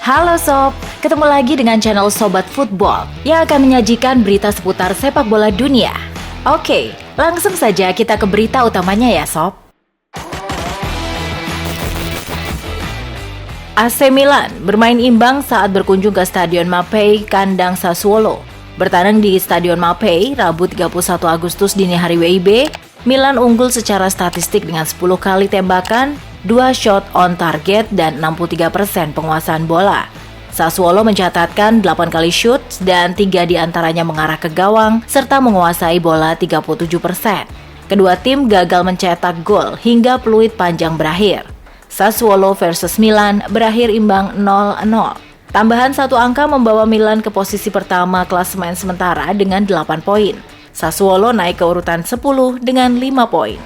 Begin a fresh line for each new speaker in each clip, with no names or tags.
Halo Sob, ketemu lagi dengan channel Sobat Football yang akan menyajikan berita seputar sepak bola dunia. Oke, langsung saja kita ke berita utamanya ya Sob. AC Milan bermain imbang saat berkunjung ke Stadion Mapei, kandang Sassuolo. Bertanding di Stadion Mapei, Rabu 31 Agustus dini hari WIB, Milan unggul secara statistik dengan 10 kali tembakan, 2 shot on target, dan 63% penguasaan bola. Sassuolo mencatatkan 8 kali shoot dan 3 diantaranya mengarah ke gawang, serta menguasai bola 37%. Kedua tim gagal mencetak gol hingga peluit panjang berakhir. Sassuolo versus Milan berakhir imbang 0-0. Tambahan 1 angka membawa Milan ke posisi pertama klasemen sementara dengan 8 poin. Sassuolo naik ke urutan 10 dengan 5 poin.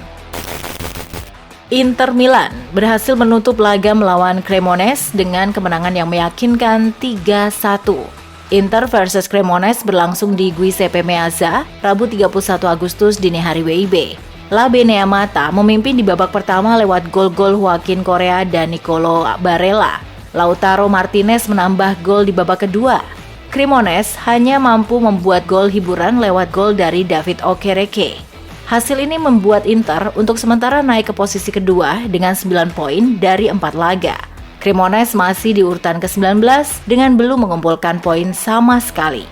Inter Milan berhasil menutup laga melawan Cremonese dengan kemenangan yang meyakinkan 3-1. Inter versus Cremonese berlangsung di Giuseppe Meazza, Rabu 31 Agustus dini hari WIB. La Beneamata memimpin di babak pertama lewat gol-gol Joaquin Correa dan Nicolo Barella. Lautaro Martinez menambah gol di babak kedua. Cremonese hanya mampu membuat gol hiburan lewat gol dari David Okereke. Hasil ini membuat Inter untuk sementara naik ke posisi kedua dengan 9 poin dari 4 laga. Cremonese masih di urutan ke-19 dengan belum mengumpulkan poin sama sekali.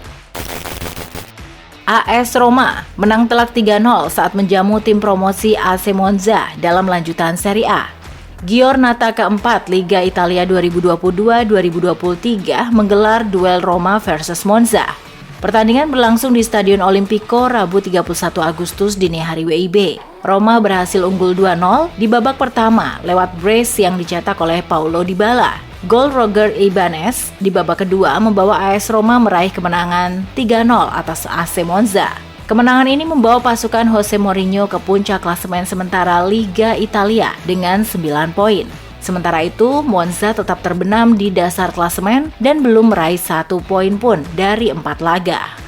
AS Roma menang telak 3-0 saat menjamu tim promosi AC Monza dalam lanjutan Serie A. Giornata keempat Liga Italia 2022-2023 menggelar duel Roma versus Monza. Pertandingan berlangsung di Stadion Olimpico Rabu 31 Agustus dini hari WIB. Roma berhasil unggul 2-0 di babak pertama lewat brace yang dicetak oleh Paulo Dybala. Gol Roger Ibanez di babak kedua membawa AS Roma meraih kemenangan 3-0 atas AC Monza. Kemenangan ini membawa pasukan Jose Mourinho ke puncak klasemen sementara Liga Italia dengan 9 poin. Sementara itu, Monza tetap terbenam di dasar klasemen dan belum meraih 1 poin pun dari 4 laga.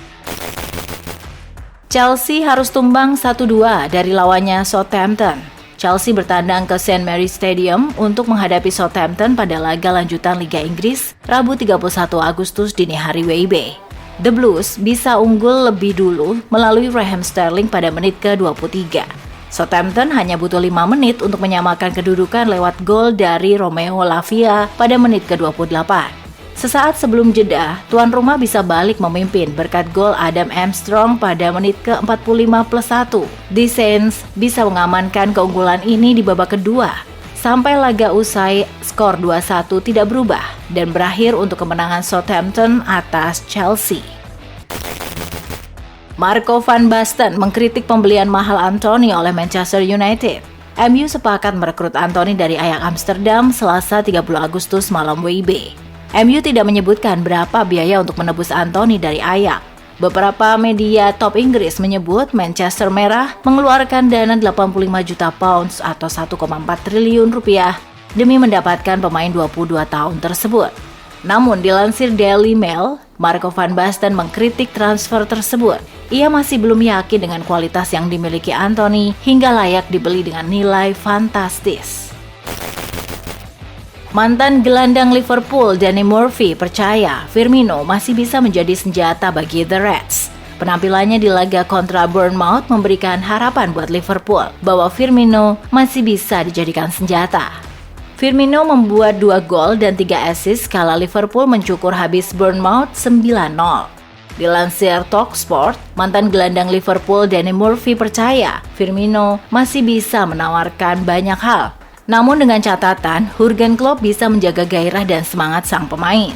Chelsea harus tumbang 1-2 dari lawannya Southampton. Chelsea bertandang ke St. Mary's Stadium untuk menghadapi Southampton pada laga lanjutan Liga Inggris, Rabu 31 Agustus dini hari WIB. The Blues bisa unggul lebih dulu melalui Raheem Sterling pada menit ke-23. Southampton hanya butuh 5 menit untuk menyamakan kedudukan lewat gol dari Romeo Lavia pada menit ke-28. Sesaat sebelum jeda, tuan rumah bisa balik memimpin berkat gol Adam Armstrong pada menit ke-45+1. The Saints bisa mengamankan keunggulan ini di babak kedua. Sampai laga usai, skor 2-1 tidak berubah dan berakhir untuk kemenangan Southampton atas Chelsea. Marco van Basten mengkritik pembelian mahal Anthony oleh Manchester United. MU sepakat merekrut Anthony dari Ajax Amsterdam Selasa 30 Agustus malam WIB. MU tidak menyebutkan berapa biaya untuk menebus Anthony dari Ajax. Beberapa media top Inggris menyebut Manchester Merah mengeluarkan dana 85 juta pounds atau 1,4 triliun rupiah demi mendapatkan pemain 22 tahun tersebut. Namun dilansir Daily Mail, Marco van Basten mengkritik transfer tersebut. Ia masih belum yakin dengan kualitas yang dimiliki Anthony hingga layak dibeli dengan nilai fantastis. Mantan gelandang Liverpool Danny Murphy percaya Firmino masih bisa menjadi senjata bagi The Reds. Penampilannya di laga kontra Bournemouth memberikan harapan buat Liverpool bahwa Firmino masih bisa dijadikan senjata. Firmino membuat 2 gol dan 3 assist kala Liverpool mencukur habis Bournemouth 9-0. Dilansir Talksport, mantan gelandang Liverpool Danny Murphy percaya Firmino masih bisa menawarkan banyak hal. Namun dengan catatan, Jurgen Klopp bisa menjaga gairah dan semangat sang pemain.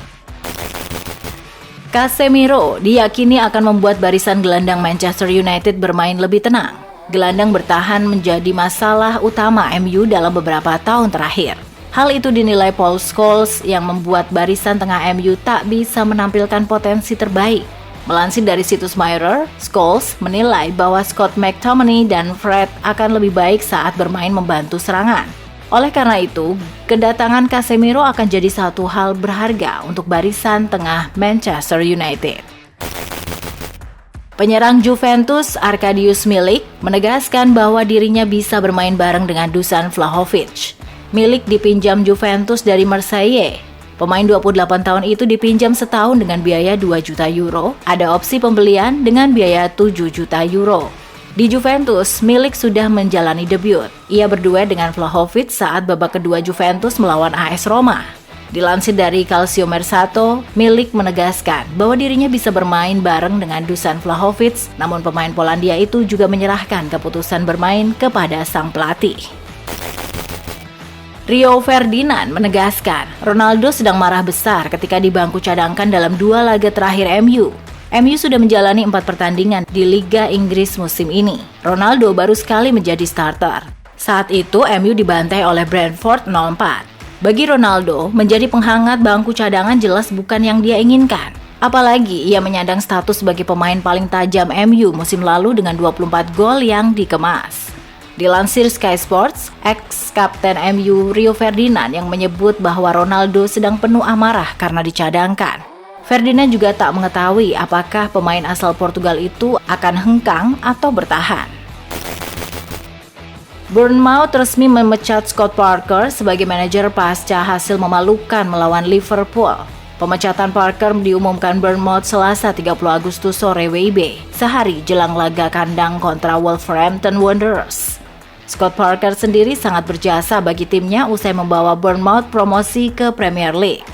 Casemiro diyakini akan membuat barisan gelandang Manchester United bermain lebih tenang. Gelandang bertahan menjadi masalah utama MU dalam beberapa tahun terakhir. Hal itu dinilai Paul Scholes yang membuat barisan tengah MU tak bisa menampilkan potensi terbaik. Melansir dari situs Mirror, Scholes menilai bahwa Scott McTominay dan Fred akan lebih baik saat bermain membantu serangan. Oleh karena itu, kedatangan Casemiro akan jadi satu hal berharga untuk barisan tengah Manchester United. Penyerang Juventus Arkadiusz Milik menegaskan bahwa dirinya bisa bermain bareng dengan Dusan Vlahovic. Milik dipinjam Juventus dari Marseille. Pemain 28 tahun itu dipinjam setahun dengan biaya 2 juta euro, ada opsi pembelian dengan biaya 7 juta euro. Di Juventus, Milik sudah menjalani debut. Ia berduet dengan Vlahovic saat babak kedua Juventus melawan AS Roma. Dilansir dari Calciomercato, Milik menegaskan bahwa dirinya bisa bermain bareng dengan Dusan Vlahovic, namun pemain Polandia itu juga menyerahkan keputusan bermain kepada sang pelatih. Rio Ferdinand menegaskan, Ronaldo sedang marah besar ketika di bangku cadangkan dalam 2 laga terakhir MU. MU sudah menjalani 4 pertandingan di Liga Inggris musim ini. Ronaldo baru sekali menjadi starter. Saat itu MU dibantai oleh Brentford 0-4. Bagi Ronaldo, menjadi penghangat bangku cadangan jelas bukan yang dia inginkan. Apalagi ia menyandang status sebagai pemain paling tajam MU musim lalu dengan 24 gol yang dikemas. Dilansir Sky Sports, ex-kapten MU Rio Ferdinand yang menyebut bahwa Ronaldo sedang penuh amarah karena dicadangkan. Ferdinand juga tak mengetahui apakah pemain asal Portugal itu akan hengkang atau bertahan. Bournemouth resmi memecat Scott Parker sebagai manajer pasca hasil memalukan melawan Liverpool. Pemecatan Parker diumumkan Bournemouth Selasa 30 Agustus sore WIB, sehari jelang laga kandang kontra Wolverhampton Wanderers. Scott Parker sendiri sangat berjasa bagi timnya usai membawa Bournemouth promosi ke Premier League.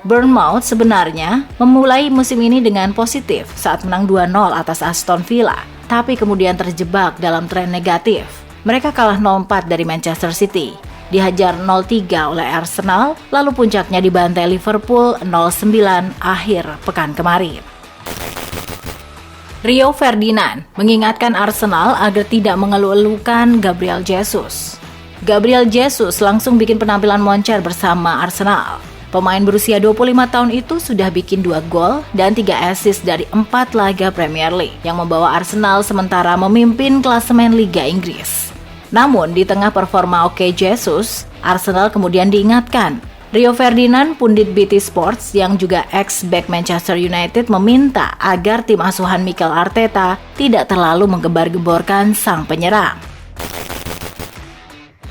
Bournemouth sebenarnya memulai musim ini dengan positif saat menang 2-0 atas Aston Villa, tapi kemudian terjebak dalam tren negatif. Mereka kalah 0-4 dari Manchester City, dihajar 0-3 oleh Arsenal, lalu puncaknya dibantai Liverpool 0-9 akhir pekan kemarin. Rio Ferdinand mengingatkan Arsenal agar tidak mengeluh-elukan Gabriel Jesus. Gabriel Jesus langsung bikin penampilan moncer bersama Arsenal. Pemain berusia 25 tahun itu sudah bikin 2 gol dan 3 assist dari 4 laga Premier League yang membawa Arsenal sementara memimpin klasemen Liga Inggris. Namun di tengah performa oke Jesus, Arsenal kemudian diingatkan. Rio Ferdinand, pundit BT Sports yang juga ex-back Manchester United meminta agar tim asuhan Mikel Arteta tidak terlalu menggembar-gemborkan sang penyerang.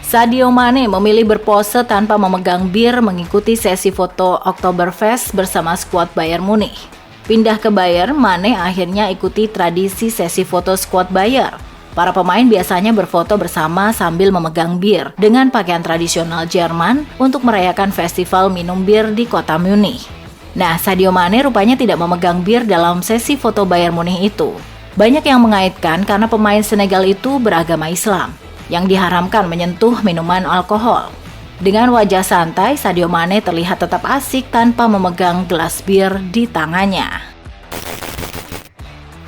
Sadio Mane memilih berpose tanpa memegang bir mengikuti sesi foto Oktoberfest bersama skuad Bayern Munich. Pindah ke Bayern, Mane akhirnya ikuti tradisi sesi foto skuad Bayern. Para pemain biasanya berfoto bersama sambil memegang bir dengan pakaian tradisional Jerman untuk merayakan festival minum bir di kota Munich. Nah, Sadio Mane rupanya tidak memegang bir dalam sesi foto Bayern Munich itu. Banyak yang mengaitkan karena pemain Senegal itu beragama Islam, yang diharamkan menyentuh minuman alkohol. Dengan wajah santai, Sadio Mane terlihat tetap asik tanpa memegang gelas bir di tangannya.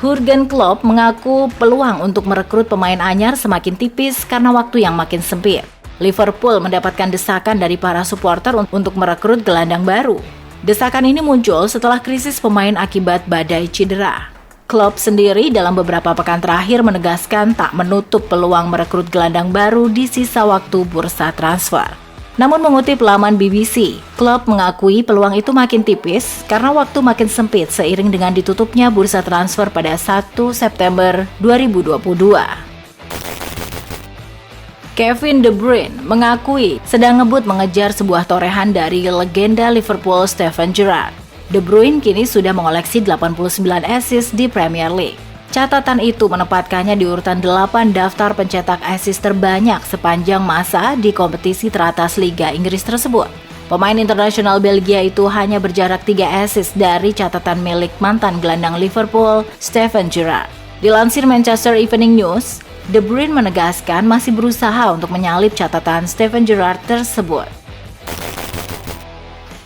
Jurgen Klopp mengaku peluang untuk merekrut pemain anyar semakin tipis karena waktu yang makin sempit. Liverpool mendapatkan desakan dari para supporter untuk merekrut gelandang baru. Desakan ini muncul setelah krisis pemain akibat badai cedera. Klopp sendiri dalam beberapa pekan terakhir menegaskan tak menutup peluang merekrut gelandang baru di sisa waktu bursa transfer. Namun mengutip laman BBC, Klopp mengakui peluang itu makin tipis karena waktu makin sempit seiring dengan ditutupnya bursa transfer pada 1 September 2022. Kevin De Bruyne mengakui sedang ngebut mengejar sebuah torehan dari legenda Liverpool Steven Gerrard. De Bruyne kini sudah mengoleksi 89 assist di Premier League. Catatan itu menempatkannya di urutan 8 daftar pencetak assist terbanyak sepanjang masa di kompetisi teratas Liga Inggris tersebut. Pemain internasional Belgia itu hanya berjarak 3 assist dari catatan milik mantan gelandang Liverpool, Steven Gerrard. Dilansir Manchester Evening News, De Bruyne menegaskan masih berusaha untuk menyalip catatan Steven Gerrard tersebut.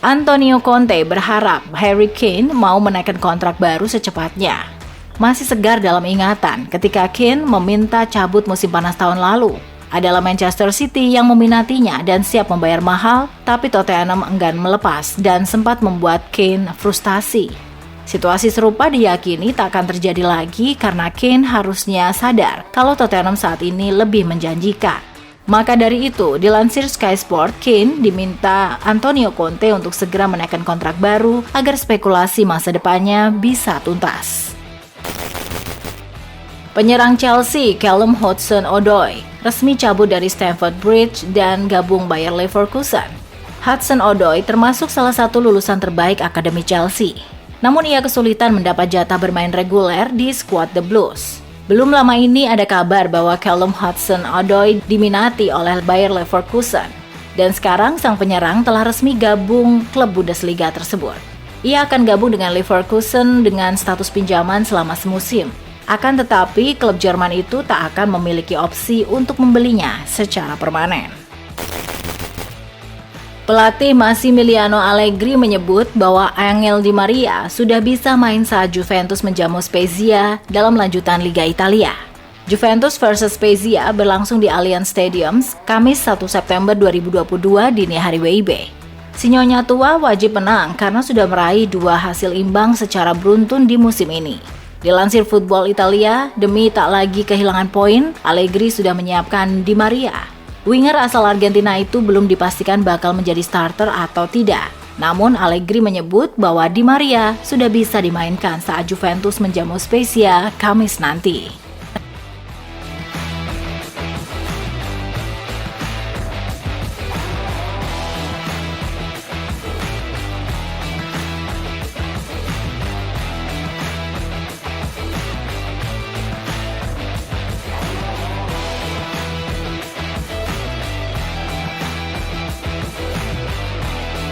Antonio Conte berharap Harry Kane mau menaikkan kontrak baru secepatnya. Masih segar dalam ingatan ketika Kane meminta cabut musim panas tahun lalu. Adalah Manchester City yang meminatinya dan siap membayar mahal, tapi Tottenham enggan melepas dan sempat membuat Kane frustasi. Situasi serupa diyakini tak akan terjadi lagi karena Kane harusnya sadar kalau Tottenham saat ini lebih menjanjikan. Maka dari itu, dilansir Sky Sport, Kane diminta Antonio Conte untuk segera menaikkan kontrak baru agar spekulasi masa depannya bisa tuntas. Penyerang Chelsea, Callum Hudson-Odoi, resmi cabut dari Stamford Bridge dan gabung Bayer Leverkusen. Hudson-Odoi termasuk salah satu lulusan terbaik Akademi Chelsea. Namun ia kesulitan mendapat jatah bermain reguler di skuad The Blues. Belum lama ini ada kabar bahwa Callum Hudson-Odoi diminati oleh Bayer Leverkusen. Dan sekarang sang penyerang telah resmi gabung klub Bundesliga tersebut. Ia akan gabung dengan Leverkusen dengan status pinjaman selama semusim. Akan tetapi klub Jerman itu tak akan memiliki opsi untuk membelinya secara permanen. Pelatih Massimiliano Allegri menyebut bahwa Angel Di Maria sudah bisa main saat Juventus menjamu Spezia dalam lanjutan Liga Italia. Juventus versus Spezia berlangsung di Allianz Stadium Kamis 1 September 2022 dini hari WIB. Si Nyonya tua wajib menang karena sudah meraih 2 hasil imbang secara beruntun di musim ini. Dilansir Football Italia, demi tak lagi kehilangan poin, Allegri sudah menyiapkan Di Maria. Winger asal Argentina itu belum dipastikan bakal menjadi starter atau tidak. Namun Allegri menyebut bahwa Di Maria sudah bisa dimainkan saat Juventus menjamu Spezia Kamis nanti.